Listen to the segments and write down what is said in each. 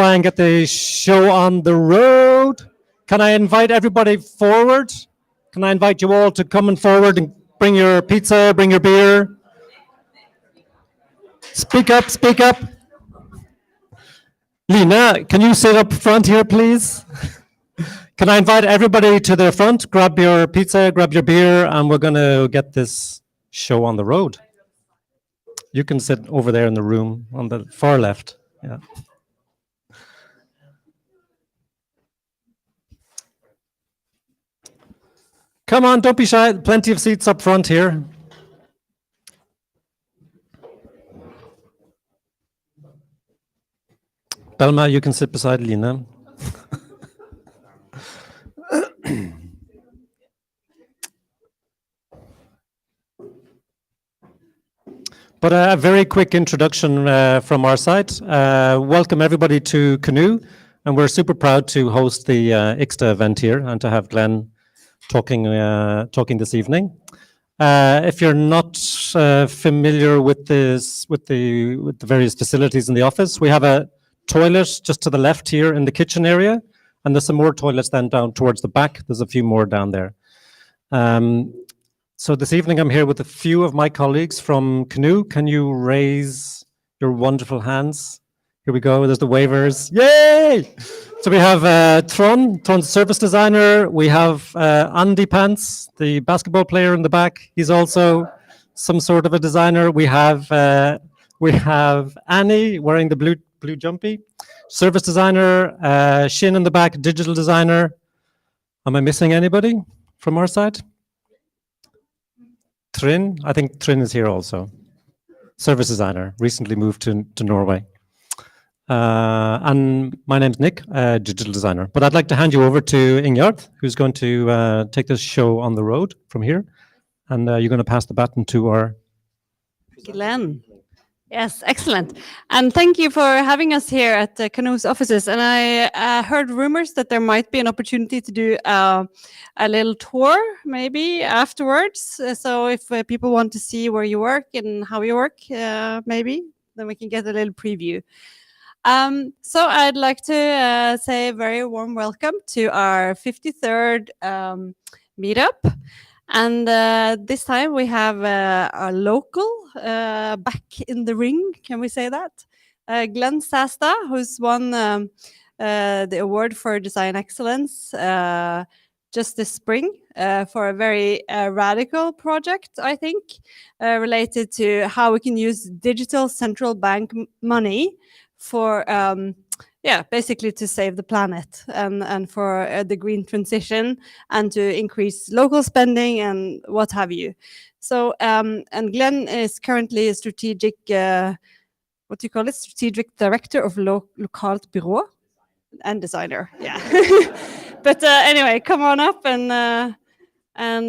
try and get the show on the road. Can I invite everybody forward? Can I invite you all to come forward and bring your pizza, bring your beer? Speak up, speak up. Lina, can you sit up front here, please? Can I invite everybody to the front? Grab your pizza, grab your beer, and we're going to get this show on the road. You can sit over there in the room on the far left. Yeah. Come on, don't be shy. Plenty of seats up front here. Belma, you can sit beside Lina. But a very quick introduction from our side. Welcome everybody to Canoe, and we're super proud to host the IxDA event here and to have Glenn talking this evening. If you're not familiar with this, with the various facilities in the office, we have a toilet just to the left here in the kitchen area, and there's some more toilets then down towards the back. There's a few more down there. So this evening I'm here with a few of my colleagues from Canoe. Can you raise your wonderful hands? Here we go, there's the waivers. Yay! So we have Tron's service designer. We have Andy Pants, the basketball player in the back. He's also some sort of a designer. We have Annie wearing the blue jumpy, service designer. Shin in the back, digital designer. Am I missing anybody from our side? Trin, I think Trin is here also. Service designer, recently moved to Norway. And my name's Nick, digital designer. But I'd like to hand you over to Ingjard, who's going to take this show on the road from here. And you're going to pass the baton to our... Glenn. Yes, excellent. And thank you for having us here at Canoe's offices. And I heard rumors that there might be an opportunity to do a little tour, maybe afterwards. So if people want to see where you work and how you work, maybe, then we can get a little preview. So I'd like to say a very warm welcome to our 53rd meetup. And this time we have a local back in the ring, can we say that? Glenn Sæstad, who's won the award for design excellence just this spring for a very radical project, I think, related to how we can use digital central bank money for basically to save the planet and for the green transition and to increase local spending and what have you. So, and Glenn is currently a strategic, what do you call it? Strategic director of Lokalt Byrå and designer. Yeah. But anyway, come on up and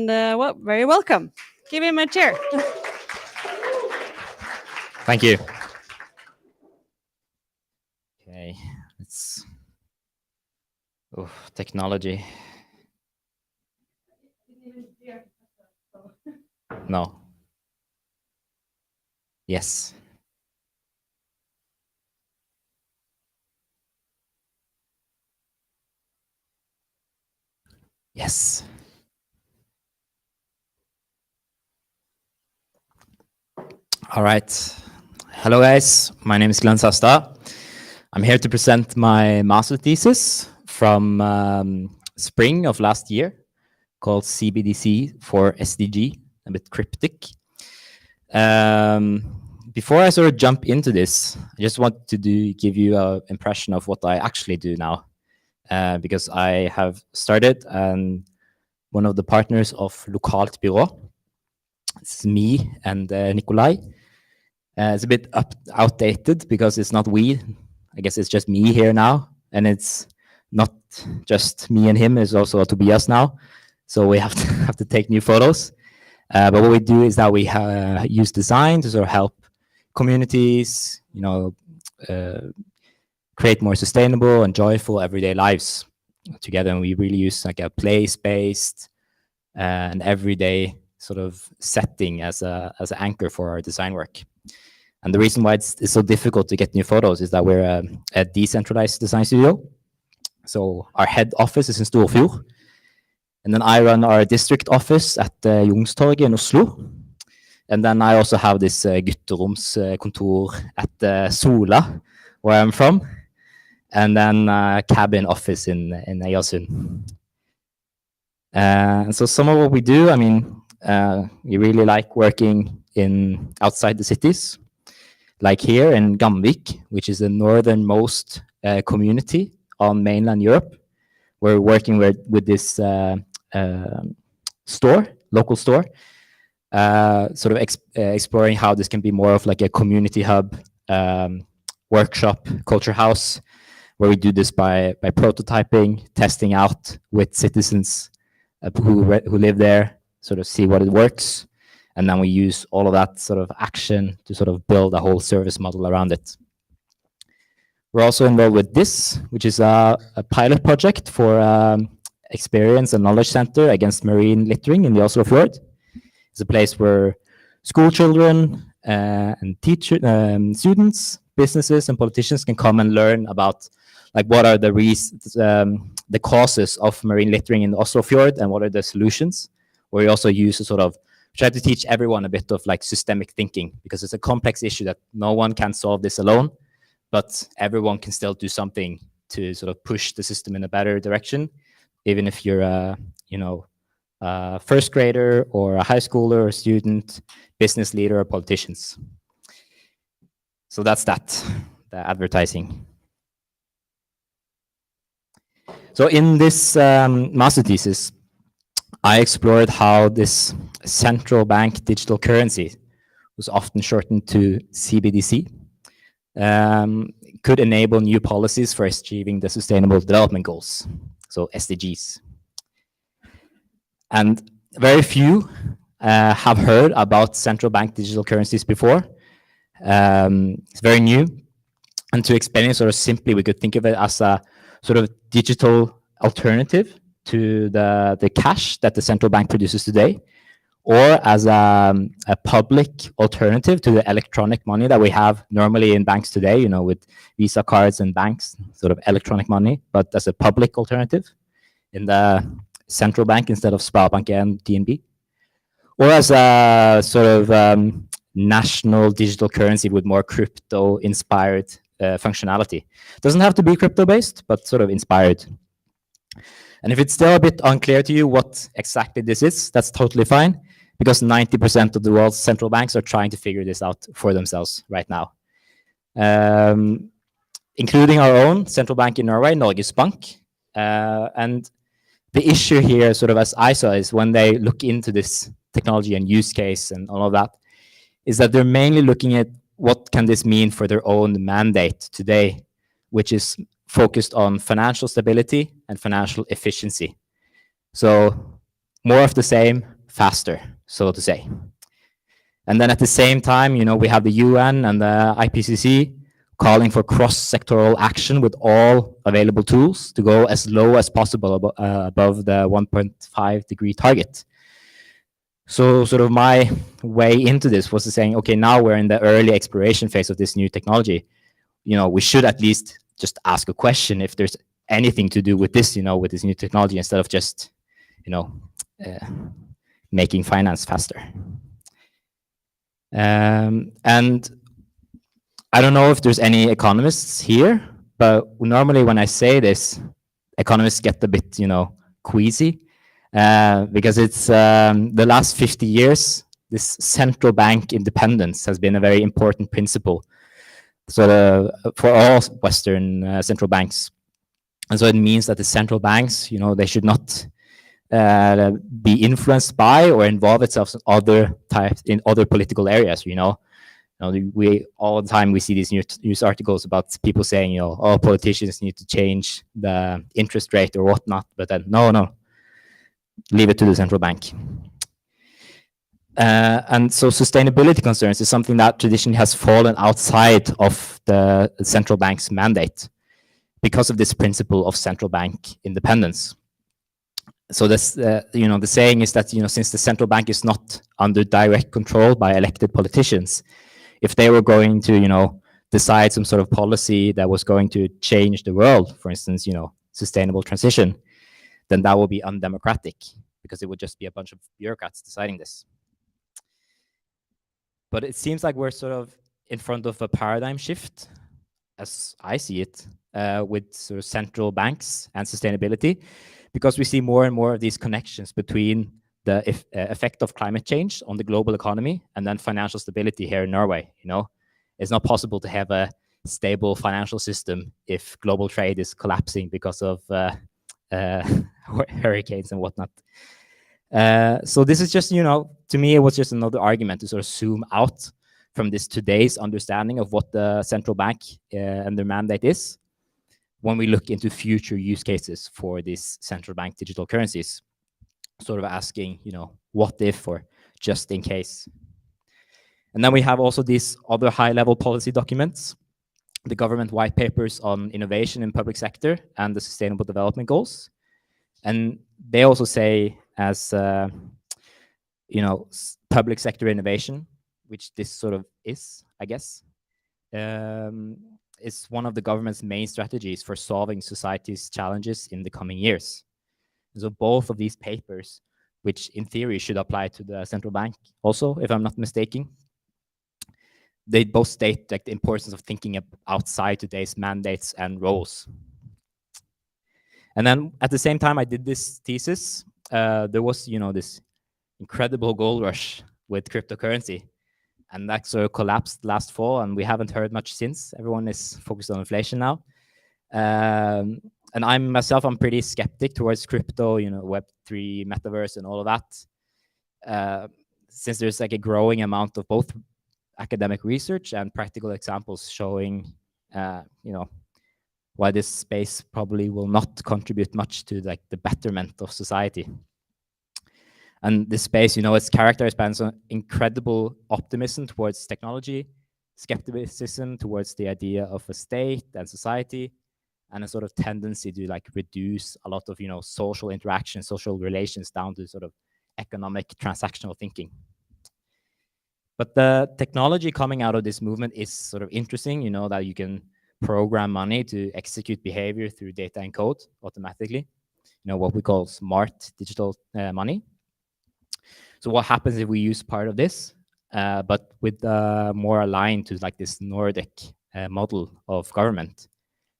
well, very welcome. Give him a chair. Thank you. Okay. Technology. No. Yes. Yes. All right. Hello, guys. My name is Glenn Sæstad. I'm here to present my master thesis from spring of last year called CBDC for SDG, a bit cryptic. Before I sort of jump into this, I just want to give you an impression of what I actually do now, because I have started one of the partners of Lokalt Byrå. It's me and Nikolai. It's a bit outdated because it's not we. I guess it's just me here now, and it's not just me and him. It's also Tobias now, so we have to take new photos. But what we do is that we use design to sort of help communities, create more sustainable and joyful everyday lives together. And we really use like a place-based and everyday sort of setting as an anchor for our design work. And the reason why it's so difficult to get new photos is that we're a decentralized design studio. So our head office is in Storfjord. And then I run our district office at Youngstorget in Oslo. And then I also have this gutteroms kontor at Sola, where I'm from. And then cabin office in Egersund. And so some of what we do, I mean, we really like working outside the cities. Like here in Gamvik, which is the northernmost community on mainland Europe. We're working with this local store, sort of exploring how this can be more of like a community hub, workshop, culture house, where we do this by prototyping, testing out with citizens who live there, sort of see what it works. And then we use all of that sort of action to sort of build a whole service model around it. We're also involved with this, which is a pilot project for Experience and Knowledge Center against marine littering in the Oslo Fjord. It's a place where school children and students, businesses, and politicians can come and learn about like what are the causes of marine littering in the Oslo Fjord and what are the solutions. Where we also use a sort of try to teach everyone a bit of like systemic thinking, because it's a complex issue that no one can solve this alone, but everyone can still do something to sort of push the system in a better direction, even if you're a first grader or a high schooler or student, business leader or politicians. So that's the advertising. So in this master thesis, I explored how this central bank digital currency, was often shortened to CBDC, could enable new policies for achieving the Sustainable Development Goals, so SDGs. And very few have heard about central bank digital currencies before. It's very new. And to explain it sort of simply, we could think of it as a sort of digital alternative to the cash that the central bank produces today, or as a public alternative to the electronic money that we have normally in banks today, you know, with Visa cards and banks, sort of electronic money, but as a public alternative in the central bank instead of Sparbank and DNB, or as a sort of national digital currency with more crypto-inspired functionality. It doesn't have to be crypto-based, but sort of inspired. And if it's still a bit unclear to you what exactly this is, that's totally fine, because 90% of the world's central banks are trying to figure this out for themselves right now. Including our own central bank in Norway, Norges Bank. And the issue here, sort of as I saw, is when they look into this technology and use case and all of that, is that they're mainly looking at what can this mean for their own mandate today, which is focused on financial stability and financial efficiency. So more of the same, faster, so to say. And then at the same time, you know, we have the UN and the IPCC calling for cross-sectoral action with all available tools to go as low as possible above the 1.5 degree target. So sort of my way into this was saying, okay, now we're in the early exploration phase of this new technology. You know, we should at least just ask a question if there's anything to do with this, you know, with this new technology, instead of just, you know, making finance faster. And I don't know if there's any economists here, but normally when I say this, economists get a bit, you know, queasy, because it's the last 50 years, this central bank independence has been a very important principle for all Western central banks. And so it means that the central banks, you know, they should not be influenced by or involve itself in other political areas, you know. We all the time we see these news articles about people saying, you know, all politicians need to change the interest rate or whatnot, but then no, leave it to the central bank. And so sustainability concerns is something that traditionally has fallen outside of the central bank's mandate because of this principle of central bank independence. So this, you know, the saying is that, you know, since the central bank is not under direct control by elected politicians, if they were going to, decide some sort of policy that was going to change the world, for instance, sustainable transition, then that would be undemocratic because it would just be a bunch of bureaucrats deciding this. But it seems like we're sort of in front of a paradigm shift, as I see it, with sort of central banks and sustainability, because we see more and more of these connections between the effect of climate change on the global economy and then financial stability here in Norway. It's not possible to have a stable financial system if global trade is collapsing because of hurricanes and whatnot. So this is just, to me, it was just another argument to sort of zoom out from this today's understanding of what the central bank and their mandate is when we look into future use cases for these central bank digital currencies, sort of asking, what if or just in case. And then we have also these other high-level policy documents, the government white papers on innovation in public sector and the sustainable development goals. And they also say as, public sector innovation, which this sort of is, I guess, is one of the government's main strategies for solving society's challenges in the coming years. And so both of these papers, which in theory should apply to the central bank also, if I'm not mistaken, they both state like the importance of thinking outside today's mandates and roles. And then at the same time I did this thesis, there was, this incredible gold rush with cryptocurrency. And that sort of collapsed last fall, and we haven't heard much since. Everyone is focused on inflation now. And I'm pretty skeptic towards crypto, Web3, metaverse, and all of that. Since there's like a growing amount of both academic research and practical examples showing, why this space probably will not contribute much to like the betterment of society. And this space, it's characterized by an incredible optimism towards technology, skepticism towards the idea of a state and society, and a sort of tendency to like reduce a lot of, social interaction, social relations down to sort of economic transactional thinking. But the technology coming out of this movement is sort of interesting, that you can program money to execute behavior through data and code automatically, what we call smart digital money. So what happens if we use part of this, but with more aligned to like this Nordic model of government,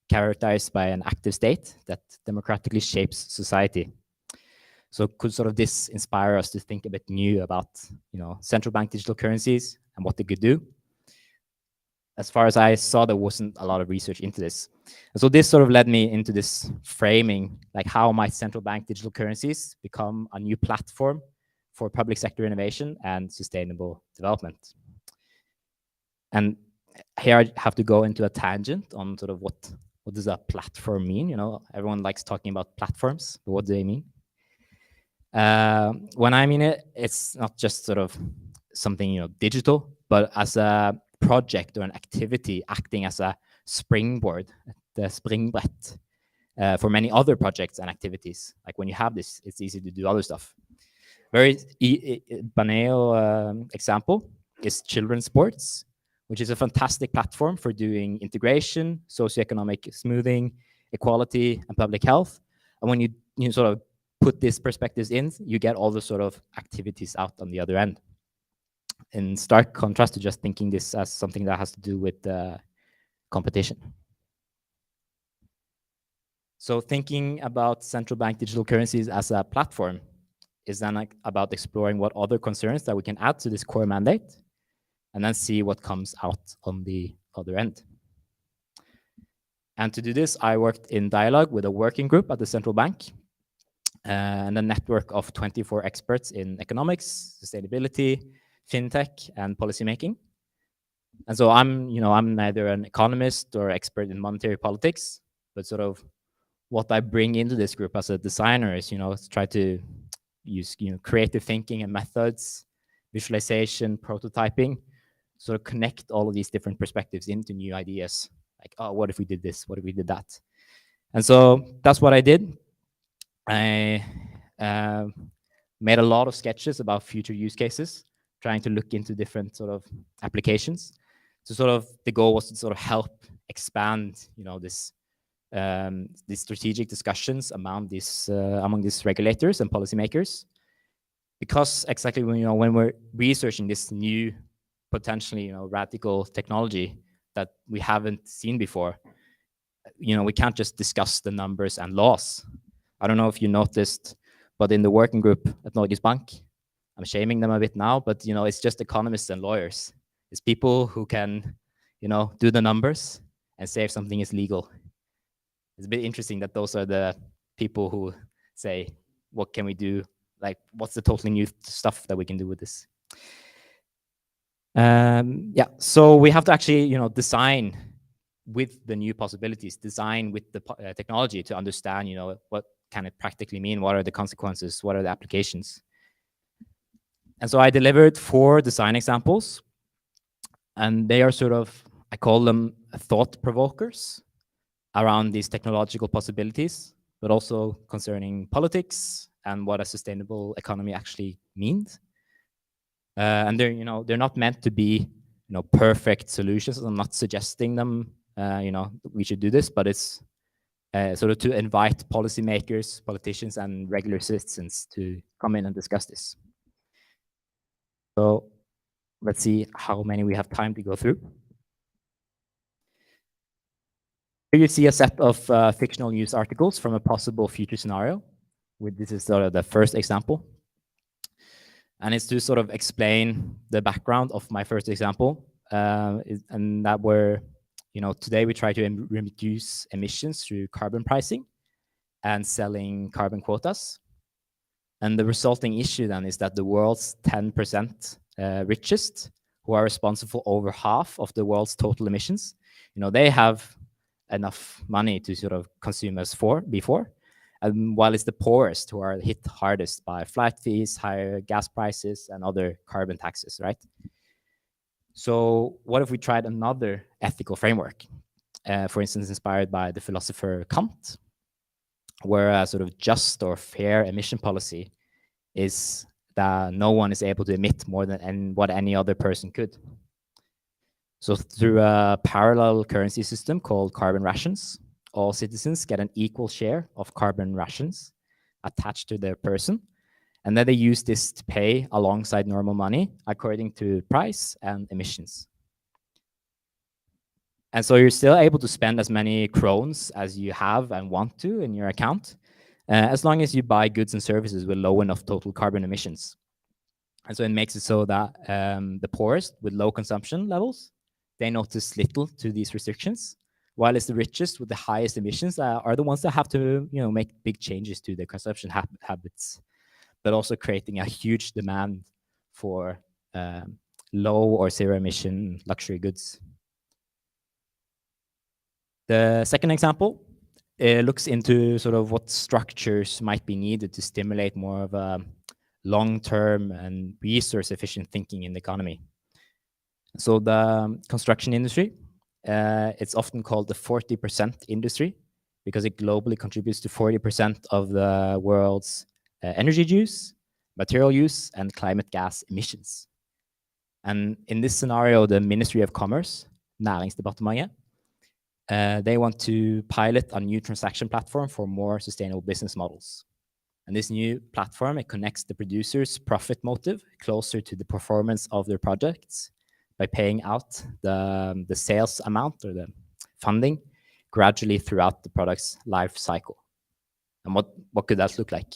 characterized by an active state that democratically shapes society? So could sort of this inspire us to think a bit new about, central bank digital currencies and what they could do? As far as I saw, there wasn't a lot of research into this. And so this sort of led me into this framing, like how might central bank digital currencies become a new platform for public sector innovation and sustainable development? And here I have to go into a tangent on sort of what does a platform mean? Everyone likes talking about platforms, but what do they mean? When I mean it, it's not just sort of something, digital, but as a project or an activity acting as a springboard, the springbrett, for many other projects and activities. Like when you have this, it's easy to do other stuff. Very banal example is children's sports, which is a fantastic platform for doing integration, socioeconomic smoothing, equality, and public health. And when you sort of put these perspectives in, you get all the sort of activities out on the other end. In stark contrast to just thinking this as something that has to do with competition. So thinking about central bank digital currencies as a platform is then about exploring what other concerns that we can add to this core mandate, and then see what comes out on the other end. And to do this, I worked in dialogue with a working group at the central bank and a network of 24 experts in economics, sustainability, fintech, and policymaking. And so I'm neither an economist or expert in monetary politics, but sort of what I bring into this group as a designer is, try to use, creative thinking and methods, visualization, prototyping, sort of connect all of these different perspectives into new ideas. Like, oh, what if we did this? What if we did that? And so that's what I did. I made a lot of sketches about future use cases, trying to look into different sort of applications. So sort of the goal was to sort of help expand, these strategic discussions among these regulators and policymakers, because exactly when we're researching this new, potentially radical technology that we haven't seen before, we can't just discuss the numbers and laws. I don't know if you noticed, but in the working group at Norges Bank, I'm shaming them a bit now, but it's just economists and lawyers. It's people who can, do the numbers and say if something is legal. It's a bit interesting that those are the people who say, what can we do? Like, what's the totally new stuff that we can do with this? Yeah, so we have to actually, design with the new possibilities, design with the technology to understand, what can it practically mean? What are the consequences? What are the applications? And so I delivered 4 design examples, and they are sort of, I call them thought provokers around these technological possibilities, but also concerning politics and what a sustainable economy actually means. And they're not meant to be, perfect solutions. I'm not suggesting them, we should do this, but it's sort of to invite policymakers, politicians, and regular citizens to come in and discuss this. So let's see how many we have time to go through. Here you see a set of fictional news articles from a possible future scenario. This is sort of the first example. And it's to sort of explain the background of my first example. And that were, today we try to reduce emissions through carbon pricing and selling carbon quotas. And the resulting issue then is that the world's 10% richest, who are responsible for over half of the world's total emissions, they have enough money to sort of consume us before. While it's the poorest who are hit hardest by flight fees, higher gas prices, and other carbon taxes, right? So what if we tried another ethical framework? For instance, inspired by the philosopher Kant, where a sort of just or fair emission policy is that no one is able to emit more than what any other person could. So through a parallel currency system called carbon rations, all citizens get an equal share of carbon rations attached to their person. And then they use this to pay alongside normal money according to price and emissions. And so you're still able to spend as many krones as you have and want to in your account, as long as you buy goods and services with low enough total carbon emissions. And so it makes it so that the poorest with low consumption levels, they notice little to these restrictions, while it's the richest with the highest emissions are the ones that have to make big changes to their consumption habits, but also creating a huge demand for low or zero emission luxury goods. The second example looks into sort of what structures might be needed to stimulate more of a long-term and resource-efficient thinking in the economy. So the construction industry, it's often called the 40% industry because it globally contributes to 40% of the world's energy use, material use, and climate gas emissions. And in this scenario, the Ministry of Commerce, Næringsdepartementet, they want to pilot a new transaction platform for more sustainable business models. And this new platform, it connects the producer's profit motive closer to the performance of their projects by paying out the sales amount or the funding gradually throughout the product's life cycle. And what could that look like?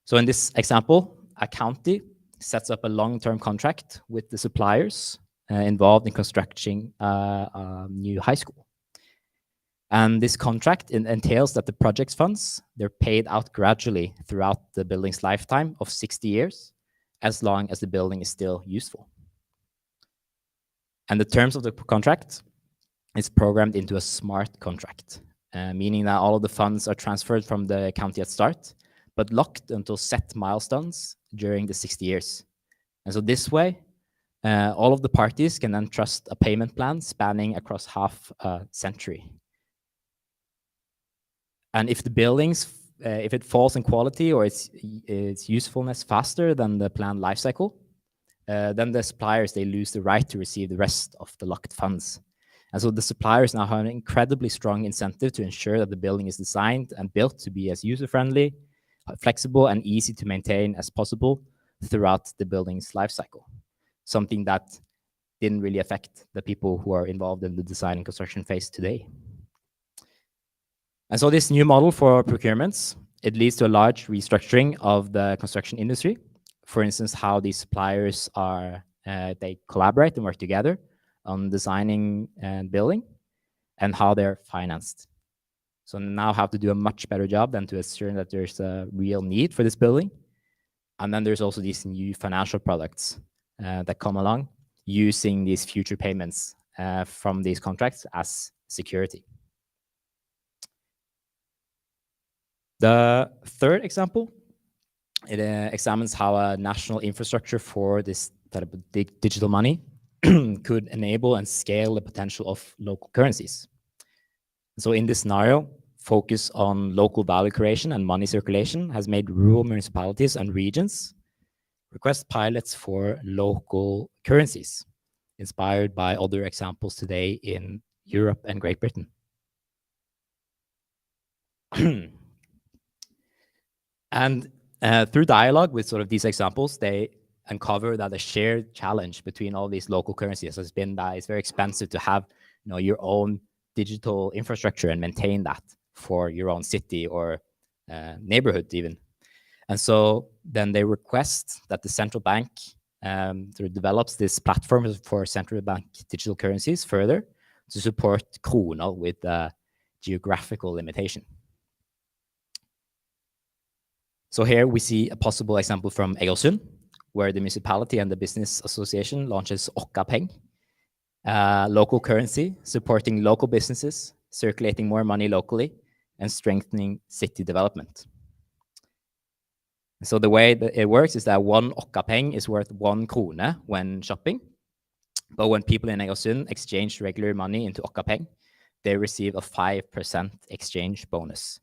So in this example, a county sets up a long-term contract with the suppliers involved in constructing a new high school. And this contract entails that the project's funds, they're paid out gradually throughout the building's lifetime of 60 years, as long as the building is still useful. And the terms of the contract is programmed into a smart contract, meaning that all of the funds are transferred from the county at start, but locked until set milestones during the 60 years. And so this way, all of the parties can then trust a payment plan spanning across half a century. And if the buildings, if it falls in quality or its usefulness faster than the planned life cycle, then the suppliers, they lose the right to receive the rest of the locked funds. And so the suppliers now have an incredibly strong incentive to ensure that the building is designed and built to be as user-friendly, flexible, and easy to maintain as possible throughout the building's life cycle. Something that didn't really affect the people who are involved in the design and construction phase today. And so this new model for procurements, it leads to a large restructuring of the construction industry. For instance, how these suppliers are, they collaborate and work together on designing and building, and how they're financed. So now have to do a much better job than to ensure that there's a real need for this building. And then there's also these new financial products that come along using these future payments from these contracts as security. The third example, it examines how a national infrastructure for this type of digital money could enable and scale the potential of local currencies. So in this scenario, focus on local value creation and money circulation has made rural municipalities and regions request pilots for local currencies, inspired by other examples today in Europe and Great Britain. And through dialogue with sort of these examples, they uncover that a shared challenge between all these local currencies has been that it's very expensive to have, you know, your own digital infrastructure and maintain that for your own city or neighborhood even. And so then they request that the central bank sort of develops this platform for central bank digital currencies further to support kroner with geographical limitation. So here we see a possible example from Egersund, where the municipality and the business association launches Okkapeng, local currency supporting local businesses, circulating more money locally, and strengthening city development. So the way that it works is that 1 Okkapeng is worth 1 krone when shopping. But when people in Egersund exchange regular money into Okkapeng, they receive a 5% exchange bonus.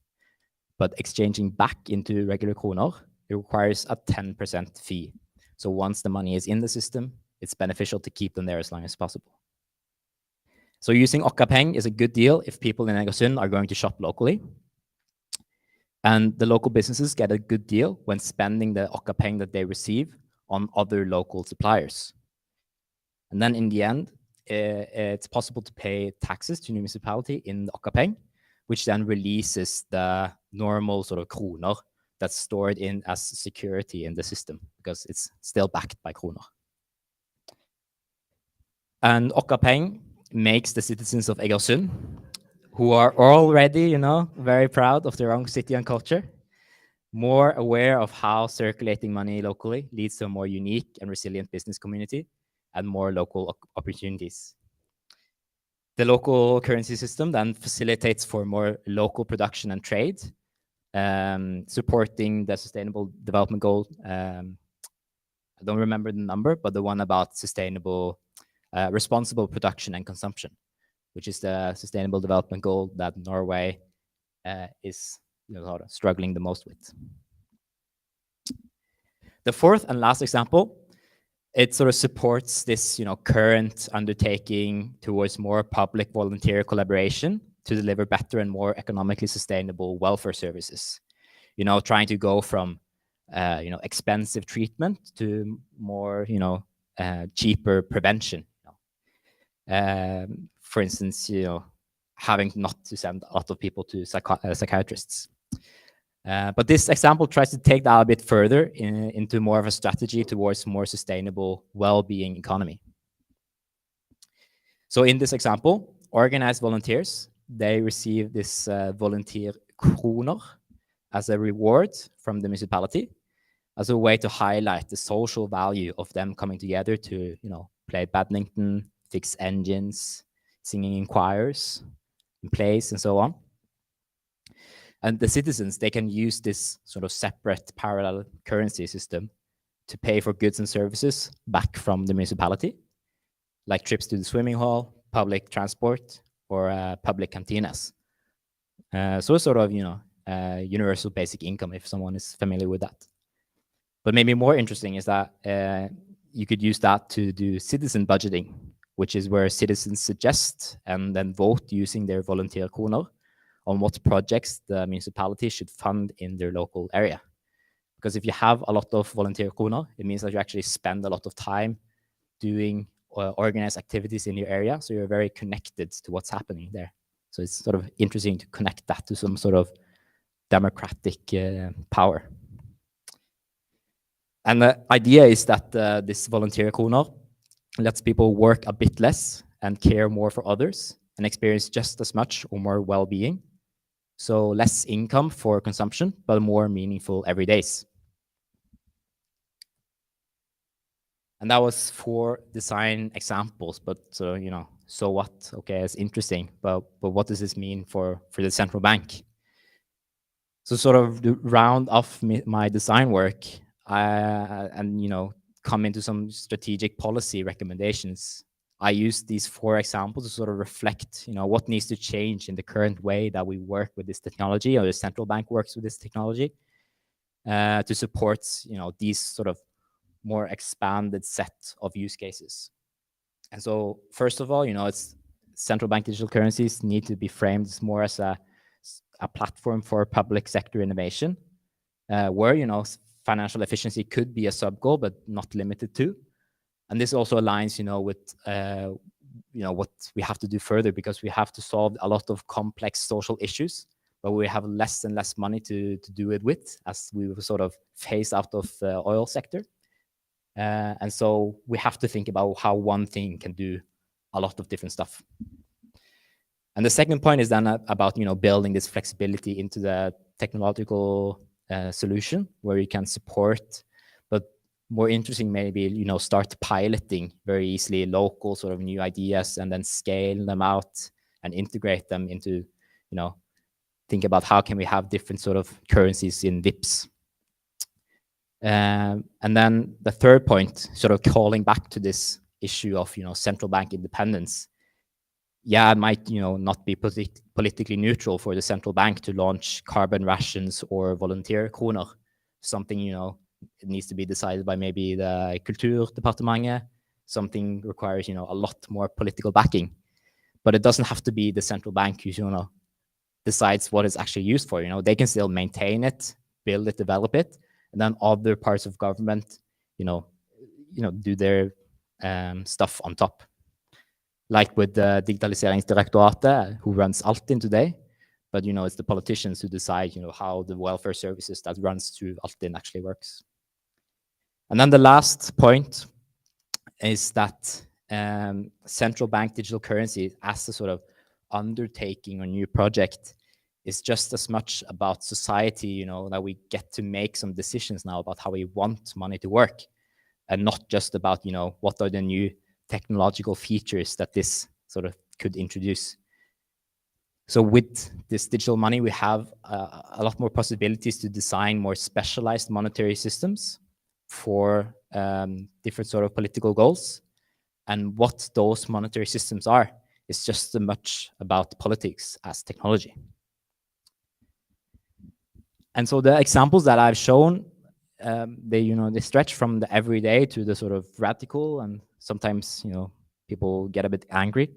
But exchanging back into regular kroner, it requires a 10% fee. So once the money is in the system, it's beneficial to keep them there as long as possible. So using Okkapeng is a good deal if people in Egersund are going to shop locally. And the local businesses get a good deal when spending the Okkapeng that they receive on other local suppliers. And then in the end, it's possible to pay taxes to the municipality in the Okkapeng, which then releases the normal sort of kroner that's stored in as security in the system because it's still backed by kroner. And Okkapeng makes the citizens of Egersund, who are already, you know, very proud of their own city and culture, more aware of how circulating money locally leads to a more unique and resilient business community and more local opportunities. The local currency system then facilitates for more local production and trade, supporting the sustainable development goal. I don't remember the number, but the one about sustainable, responsible production and consumption, which is the sustainable development goal that Norway is, you know, struggling the most with. The fourth and last example, it sort of supports this, you know, current undertaking towards more public volunteer collaboration to deliver better and more economically sustainable welfare services. You know, trying to go from, you know, expensive treatment to more, you know, cheaper prevention. For instance, you know, having not to send a lot of people to psychiatrists. But this example tries to take that a bit further into more of a strategy towards more sustainable well-being economy. So in this example, organized volunteers, they receive this volunteer kroner as a reward from the municipality, as a way to highlight the social value of them coming together to, you know, play badminton, fix engines, singing in choirs, in plays, and so on. And the citizens, they can use this sort of separate parallel currency system to pay for goods and services back from the municipality, like trips to the swimming hall, public transport, or public cantinas. So sort of, you know, universal basic income, if someone is familiar with that. But maybe more interesting is that you could use that to do citizen budgeting, which is where citizens suggest and then vote using their volunteer kroner on what projects the municipality should fund in their local area. Because if you have a lot of volunteer kroner, it means that you actually spend a lot of time doing organized activities in your area. So you're very connected to what's happening there. So it's sort of interesting to connect that to some sort of democratic power. And the idea is that this volunteer kroner lets people work a bit less and care more for others and experience just as much or more well-being. So less income for consumption, but more meaningful every days. And that was 4 design examples, but you know, so what? Okay, it's interesting, but what does this mean for the central bank? So sort of to round off my design work, and you know, come into some strategic policy recommendations, I use these 4 examples to sort of reflect, you know, what needs to change in the current way that we work with this technology, or the central bank works with this technology, to support, you know, these sort of more expanded set of use cases. And so, first of all, you know, it's central bank digital currencies need to be framed more as a platform for public sector innovation, where, you know, financial efficiency could be a sub-goal, but not limited to. And this also aligns, you know, with, you know, what we have to do further, because we have to solve a lot of complex social issues, but we have less and less money to do it with, as we sort of phase out of the oil sector. And so we have to think about how one thing can do a lot of different stuff. And the second point is then about, you know, building this flexibility into the technological solution where you can support, but more interesting maybe, you know, start piloting very easily local sort of new ideas and then scale them out and integrate them into, you know, think about how can we have different sort of currencies in VIPs. And then the third point, sort of calling back to this issue of, you know, central bank independence. Yeah, it might, you know, not be politically neutral for the central bank to launch carbon rations or volunteer kroner. Something, you know, it needs to be decided by maybe the Kulturdepartementet. Something requires, you know, a lot more political backing. But it doesn't have to be the central bank who, you know, decides what it's actually used for. You know, they can still maintain it, build it, develop it, and then other parts of government, you know, do their stuff on top. Like with the Digitaliseringsdirektoratet, who runs Altinn today, but, you know, it's the politicians who decide, you know, how the welfare services that runs through Altinn actually works. And then the last point is that central bank digital currency as a sort of undertaking or new project is just as much about society, you know, that we get to make some decisions now about how we want money to work, and not just about, you know, what are the new technological features that this sort of could introduce. So with this digital money, we have a lot more possibilities to design more specialized monetary systems for different sort of political goals. And what those monetary systems are is just as much about politics as technology. And so the examples that I've shown, they stretch from the everyday to the sort of radical, and sometimes, you know, people get a bit angry.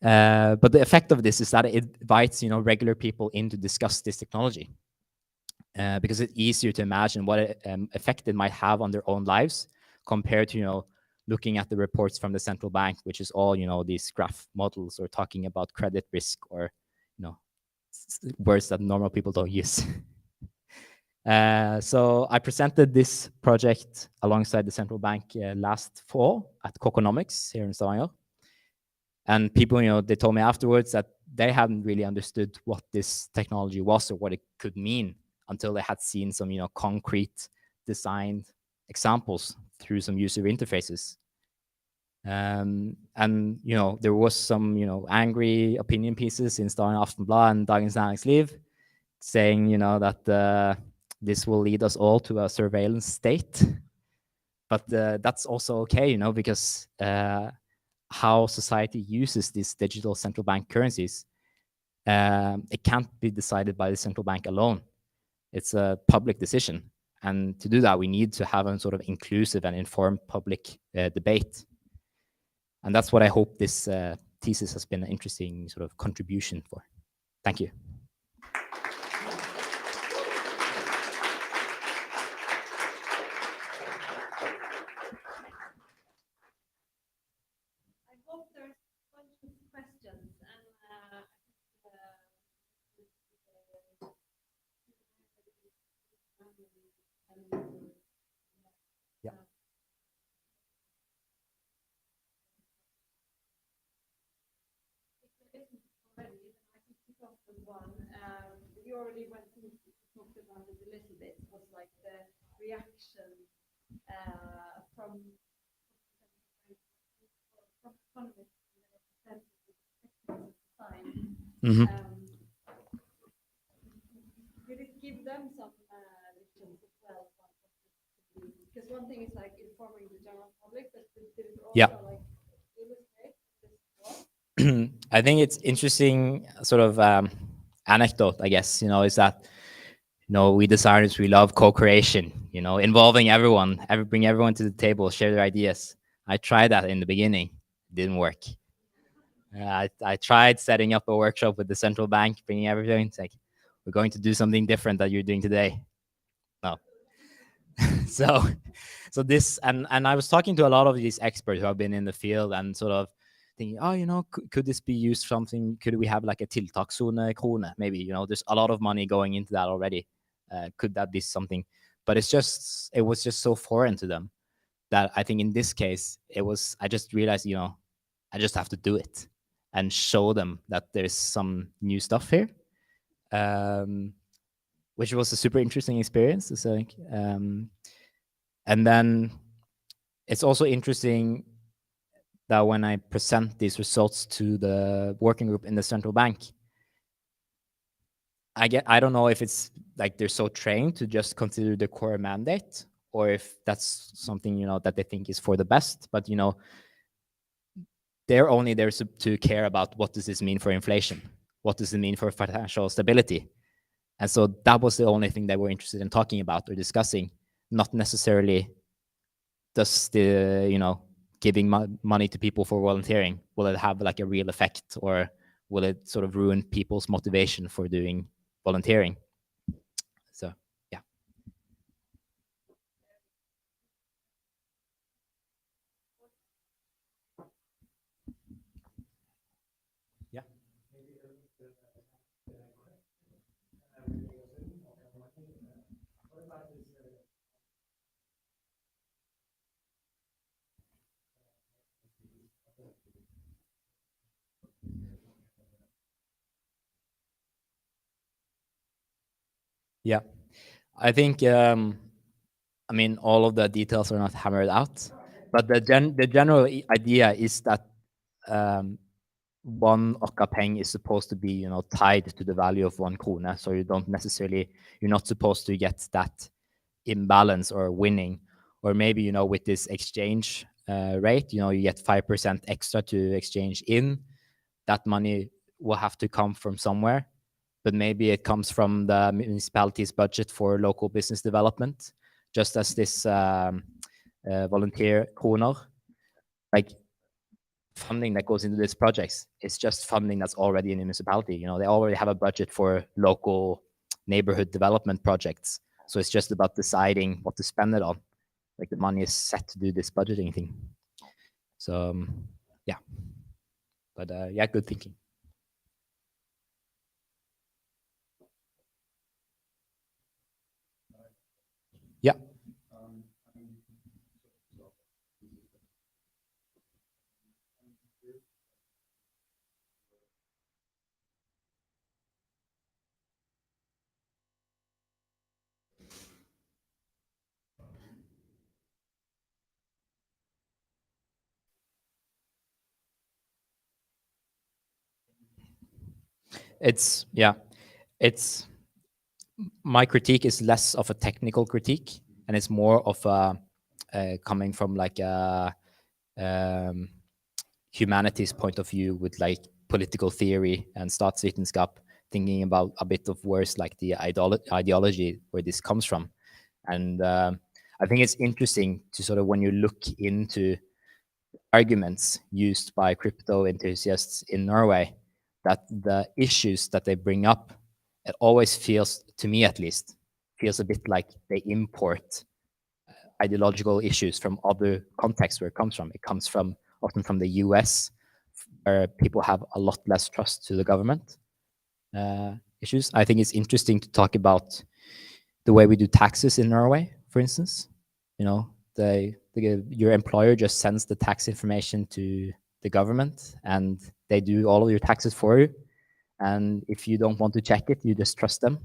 But the effect of this is that it invites, you know, regular people in to discuss this technology, because it's easier to imagine what effect it might have on their own lives compared to, you know, looking at the reports from the central bank, which is all, you know, these graph models or talking about credit risk or, you know, words that normal people don't use. So I presented this project alongside the central bank last fall at Coconomics here in Stavanger. And people, you know, they told me afterwards that they hadn't really understood what this technology was or what it could mean until they had seen some, you know, concrete designed examples through some user interfaces. And, you know, there was some, you know, angry opinion pieces in Stavanger Aftenblad and Dagens Næringsliv saying, you know, that this will lead us all to a surveillance state. But that's also okay, you know, because how society uses these digital central bank currencies, it can't be decided by the central bank alone. It's a public decision. And to do that, we need to have a sort of inclusive and informed public debate. And that's what I hope this thesis has been an interesting sort of contribution for. Thank you. I hope there's a bunch of questions Yeah. You already went through, talked about it a little bit, was like the reaction from economists and Mm-hmm. Did it give them some visions as well? Because one thing is like informing the general public, but did it also like illustrate this? I think it's interesting sort of anecdote, I guess, is that, we designers, we love co-creation, involving everyone, bring everyone to the table, share their ideas. I tried that in the beginning, it didn't work. I tried setting up a workshop with the central bank, bringing everything. It's like, we're going to do something different that you're doing today. No. so this, and I was talking to a lot of these experts who have been in the field and sort of thinking, could this be used for something? Could we have like a tiltakszone krone? Maybe, there's a lot of money going into that already. Could that be something? But it was just so foreign to them that I think in this case, I just realized, I just have to do it and show them that there's some new stuff here, which was a super interesting experience. So, and then it's also interesting that when I present these results to the working group in the central bank, I don't know if it's like they're so trained to just consider the core mandate, or if that's something, that they think is for the best, but, they're only there to care about what does this mean for inflation? What does it mean for financial stability? And so that was the only thing they were interested in talking about or discussing, not necessarily does the, giving money to people for volunteering, will it have like a real effect, or will it sort of ruin people's motivation for doing volunteering? So, yeah. Yeah. Yeah, I think, I mean, all of the details are not hammered out, but the general idea is that one okkapeng is supposed to be, tied to the value of 1 krone. So you're not supposed to get that imbalance or winning, or maybe, with this exchange rate, you get 5% extra to exchange in. That money will have to come from somewhere, but maybe it comes from the municipality's budget for local business development, just as this volunteer kroner, like funding that goes into these projects is just funding that's already in the municipality. They already have a budget for local neighborhood development projects. So it's just about deciding what to spend it on. Like the money is set to do this budgeting thing. So yeah, but yeah, good thinking. Yeah. It's my critique is less of a technical critique, and it's more of a coming from like a humanities point of view, with like political theory and statsvitenskap, thinking about a bit of words like the ideology where this comes from. And I think it's interesting to sort of, when you look into arguments used by crypto enthusiasts in Norway, that the issues that they bring up, it always feels, to me at least, feels a bit like they import ideological issues from other contexts where it comes from. It comes from often from the US, where people have a lot less trust to the government issues. I think it's interesting to talk about the way we do taxes in Norway, for instance. You know, your employer just sends the tax information to the government, and they do all of your taxes for you. And if you don't want to check it, you just trust them.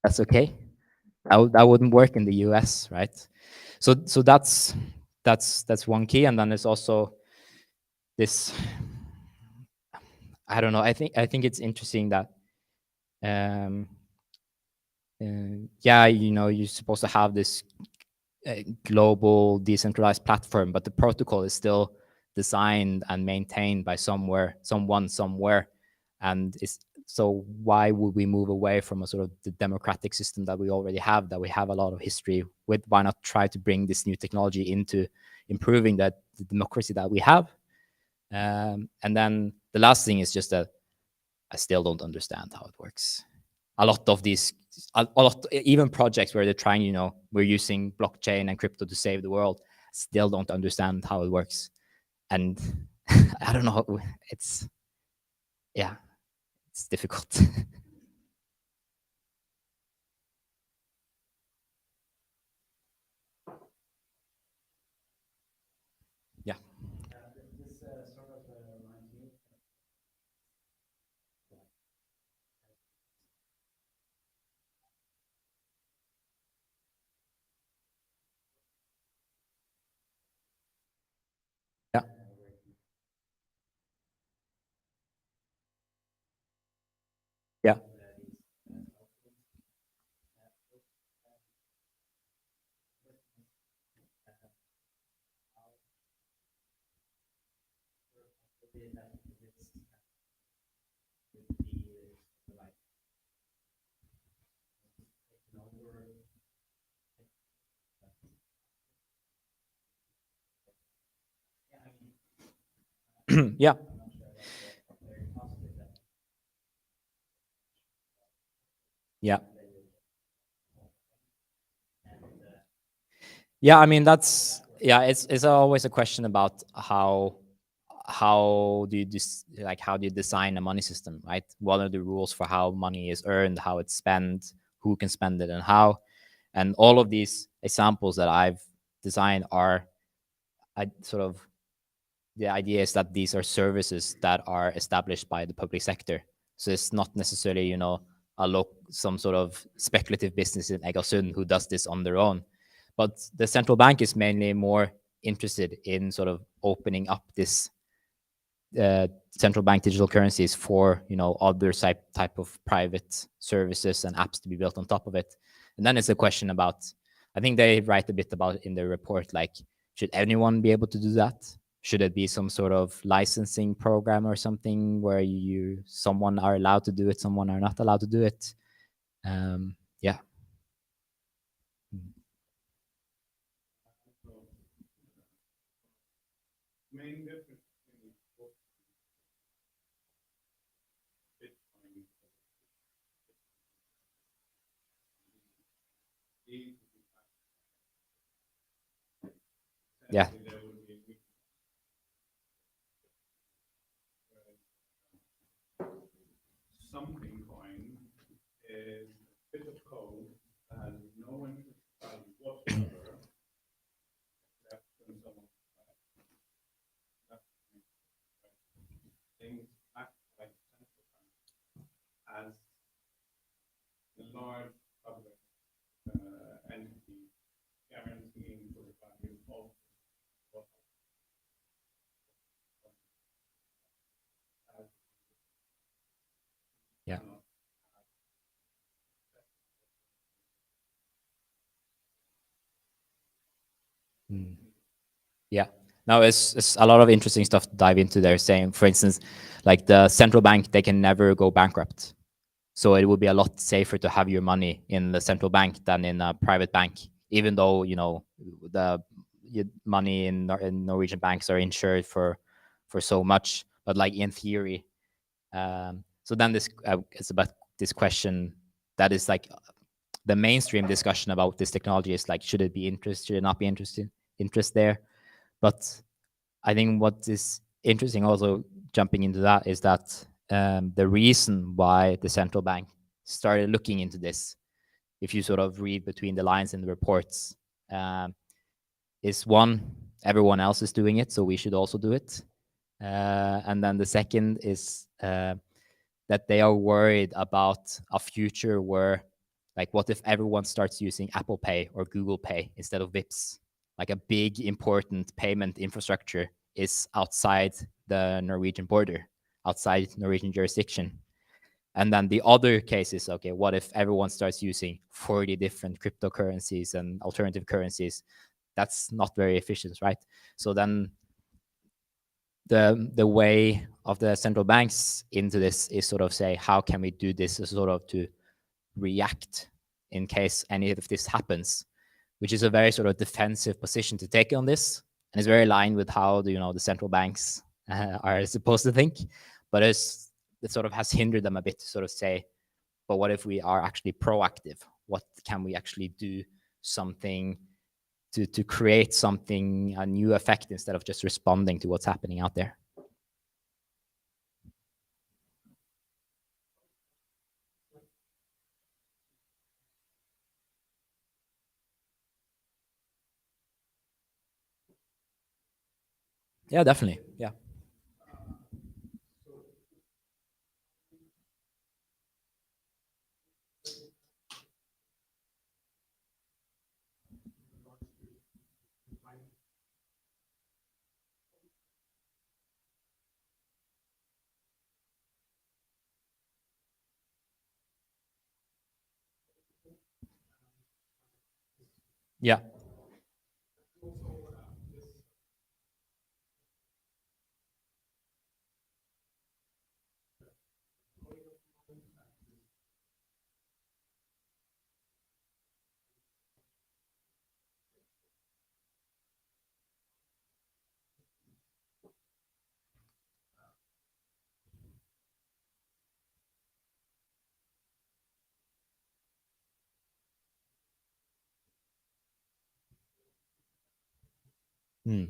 That's okay. That wouldn't work in the US, right? So that's one key. And then there's also this, I don't know, I think it's interesting that yeah, you know, you're supposed to have this global decentralized platform, but the protocol is still designed and maintained by someone somewhere. And so why would we move away from a sort of the democratic system that we already have, that we have a lot of history with? Why not try to bring this new technology into improving the democracy that we have? And then the last thing is just that I still don't understand how it works. A lot of these, even projects where they're trying, you know, we're using blockchain and crypto to save the world, still don't understand how it works. And I don't know, it's difficult. Yeah. Yeah. Yeah. Yeah. Yeah. Yeah, I mean, it's always a question about how do you how do you design a money system, right? What are the rules for how money is earned, how it's spent, who can spend it, and how? And all of these examples that I've designed are, the idea is that these are services that are established by the public sector. So it's not necessarily, you know, some sort of speculative business in Egersund who does this on their own. But the central bank is mainly more interested in sort of opening up this central bank digital currencies for, you know, other type of private services and apps to be built on top of it. And then it's a question about, I think they write a bit about it in their report, like, should anyone be able to do that? Should it be some sort of licensing program or something where someone are allowed to do it, someone are not allowed to do it? Yeah. Yeah. Yeah. Yeah. No, it's a lot of interesting stuff to dive into there, saying, for instance, like the central bank, they can never go bankrupt. So it would be a lot safer to have your money in the central bank than in a private bank, even though, you know, the money in Norwegian banks are insured for so much. But like in theory, so then this it's about this question that is like the mainstream discussion about this technology is like, should it be interest, should it not be interest there? But I think what is interesting also jumping into that is that the reason why the central bank started looking into this, if you sort of read between the lines in the reports, is one, everyone else is doing it, so we should also do it. And then the second is that they are worried about a future where, like, what if everyone starts using Apple Pay or Google Pay instead of Vipps? Like a big important payment infrastructure is outside the Norwegian border, outside Norwegian jurisdiction. And then the other case is, okay, what if everyone starts using 40 different cryptocurrencies and alternative currencies? That's not very efficient, right? So then the way of the central banks into this is sort of say, how can we do this sort of to react in case any of this happens, which is a very sort of defensive position to take on this, and it's very aligned with how the central banks are supposed to think. But it sort of has hindered them a bit to sort of say, but what if we are actually proactive? What can we actually do something to create something, a new effect, instead of just responding to what's happening out there? Yeah, definitely. Yeah. Yeah. Hmm.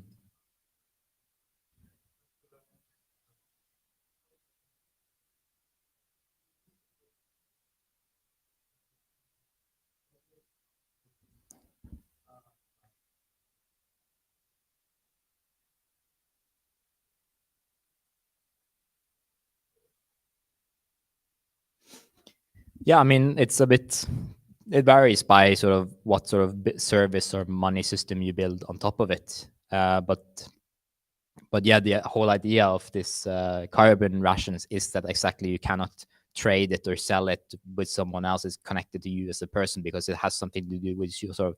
Yeah, I mean, it varies by sort of what sort of service or money system you build on top of it. But yeah, the whole idea of this carbon rations is that exactly you cannot trade it or sell it with someone else. It's connected to you as a person because it has something to do with you. Sort of,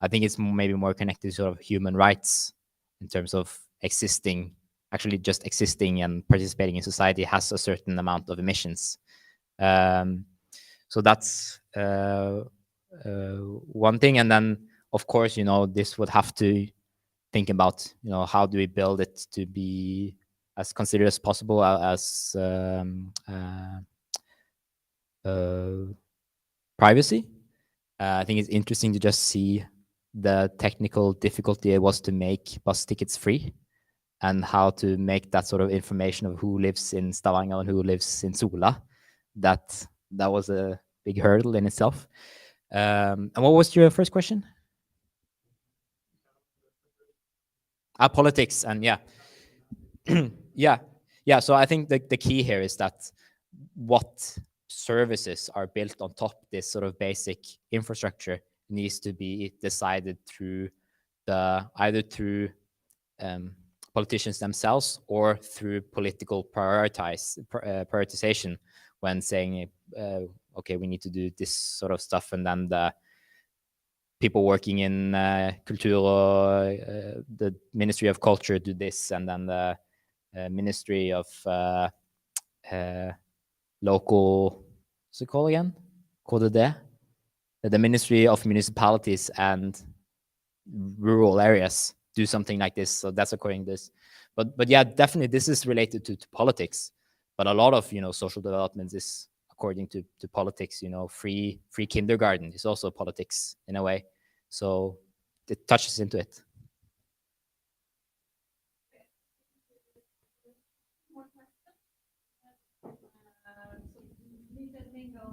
I think it's maybe more connected to sort of human rights in terms of existing, actually just existing and participating in society has a certain amount of emissions. So that's one thing. And then, of course, this would have to think about, how do we build it to be as considered as possible as privacy. I think it's interesting to just see the technical difficulty it was to make bus tickets free, and how to make that sort of information of who lives in Stavanger and who lives in Sola. That was a big hurdle in itself. And what was your first question? Politics, and yeah. Yeah. So I think the key here is that what services are built on top this sort of basic infrastructure needs to be decided through either through politicians themselves or through political prioritization, when saying, okay, we need to do this sort of stuff, and then the people working in Kultur, the Ministry of Culture do this, and then the Ministry of Local what's it called again? KDD, the Ministry of Municipalities and Rural Areas do something like this. So that's according to this. But yeah, definitely this is related to politics. But a lot of social development is according to politics. Free kindergarten is also politics in a way. So it touches into it.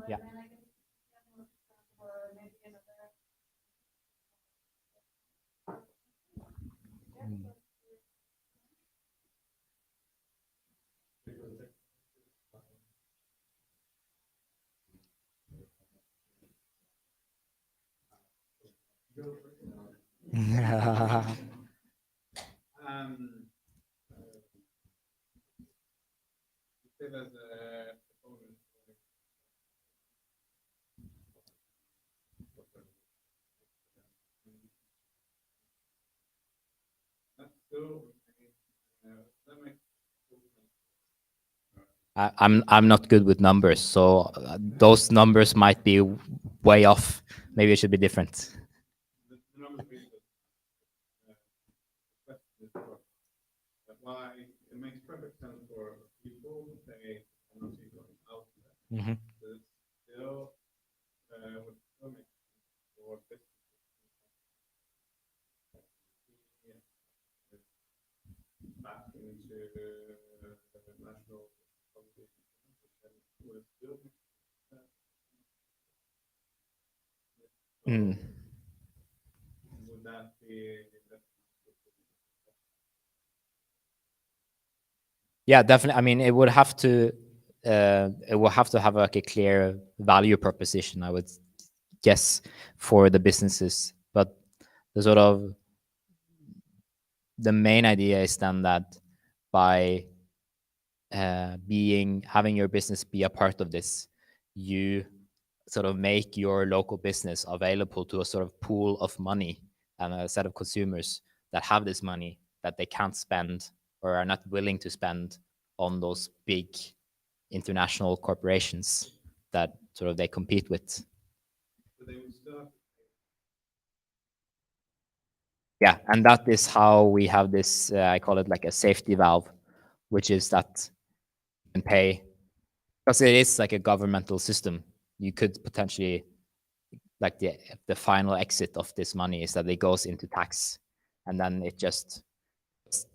Yeah. I'm not good with numbers, so those numbers might be way off. Maybe it should be different. Why it makes perfect sense for people to pay penalty going out there. Mm-hmm. But it's still would still make sense for businesses back into the national policy, would it still make sense? Would that be Yeah, definitely. I mean, it would have to have like a clear value proposition, I would guess, for the businesses. But the main idea is then that by having your business be a part of this, you sort of make your local business available to a sort of pool of money and a set of consumers that have this money that they can't spend or are not willing to spend on those big international corporations that sort of they compete with. So they would still have to Yeah, and that is how we have this, I call it like a safety valve, which is that you can pay, because it is like a governmental system. You could potentially, like the final exit of this money is that it goes into tax, and then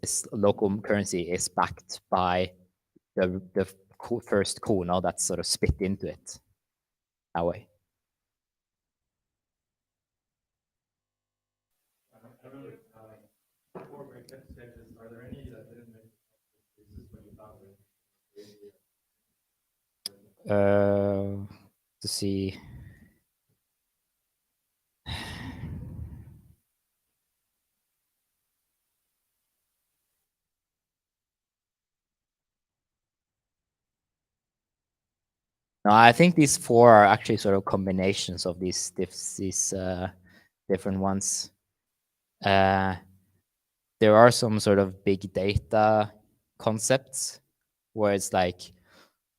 this local currency is backed by the first krona that's sort of spit into it that way. before we get to stages, are there any that didn't make this when you thought of it? To see. No, I think these four are actually sort of combinations of these different ones. There are some sort of big data concepts where it's like,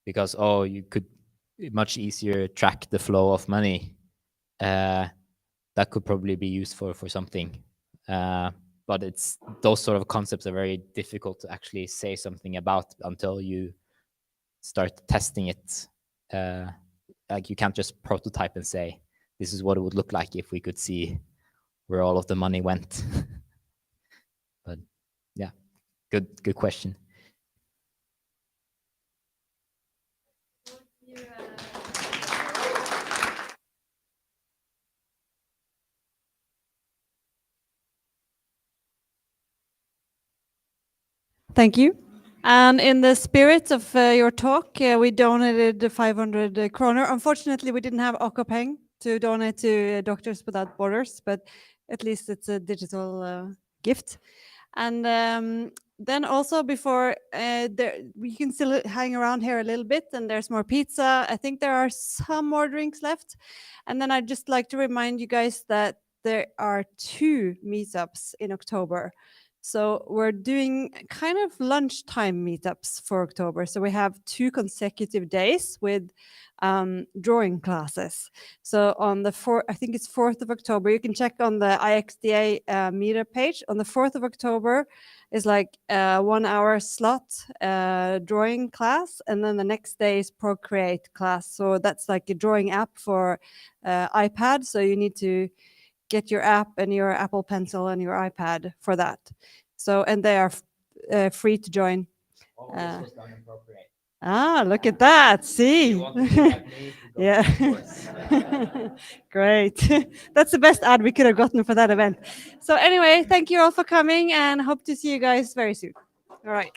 because you could much easier track the flow of money. That could probably be used for something. But those sort of concepts are very difficult to actually say something about until you start testing it. Like you can't just prototype and say, this is what it would look like if we could see where all of the money went. But yeah, good question. Thank you. And in the spirit of your talk, we donated 500 kroner. Unfortunately, we didn't have Akopeng to donate to Doctors Without Borders, but at least it's a digital gift. And then also before, we can still hang around here a little bit, and there's more pizza. I think there are some more drinks left. And then I'd just like to remind you guys that there are 2 meetups in October. So we're doing kind of lunchtime meetups for October. So we have 2 consecutive days with drawing classes. So on the I think it's 4th of October, you can check on the IxDA meetup page. On the 4th of October is like a 1-hour slot drawing class, and then the next day is Procreate class. So that's like a drawing app for iPad. So you need to get your app and your Apple Pencil and your iPad for that. So, and they are free to join. Look at that. See? Yeah. Great. That's the best ad we could have gotten for that event. So anyway, thank you all for coming and hope to see you guys very soon. All right.